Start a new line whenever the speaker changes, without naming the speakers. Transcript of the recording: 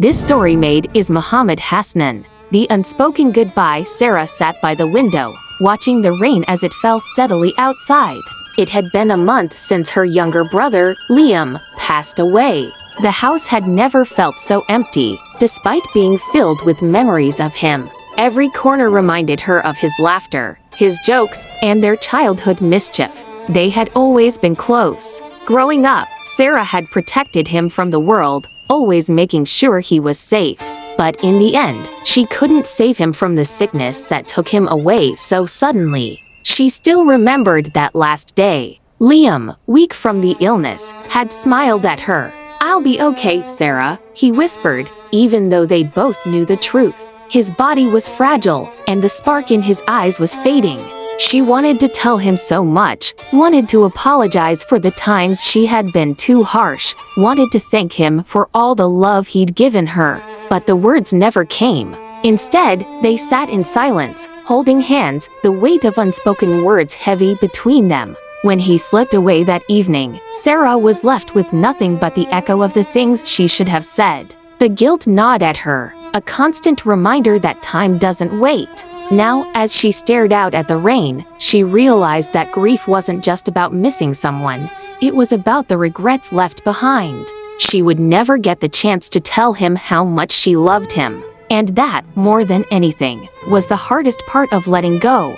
This story made is Muhammad Hasnan. The Unspoken Goodbye. Sarah sat by the window, watching the rain as it fell steadily outside. It had been a month since her younger brother, Liam, passed away. The house had never felt so empty, despite being filled with memories of him. Every corner reminded her of his laughter, his jokes, and their childhood mischief. They had always been close. Growing up, Sarah had protected him from the world, always making sure he was safe. But in the end, she couldn't save him from the sickness that took him away so suddenly. She still remembered that last day. Liam, weak from the illness, had smiled at her. "I'll be okay, Sarah," he whispered, even though they both knew the truth. His body was fragile, and the spark in his eyes was fading. She wanted to tell him so much, wanted to apologize for the times she had been too harsh, wanted to thank him for all the love he'd given her. But the words never came. Instead, they sat in silence, holding hands, the weight of unspoken words heavy between them. When he slipped away that evening, Sarah was left with nothing but the echo of the things she should have said. The guilt gnawed at her, a constant reminder that time doesn't wait. Now, as she stared out at the rain, she realized that grief wasn't just about missing someone. It was about the regrets left behind. She would never get the chance to tell him how much she loved him. And that, more than anything, was the hardest part of letting go.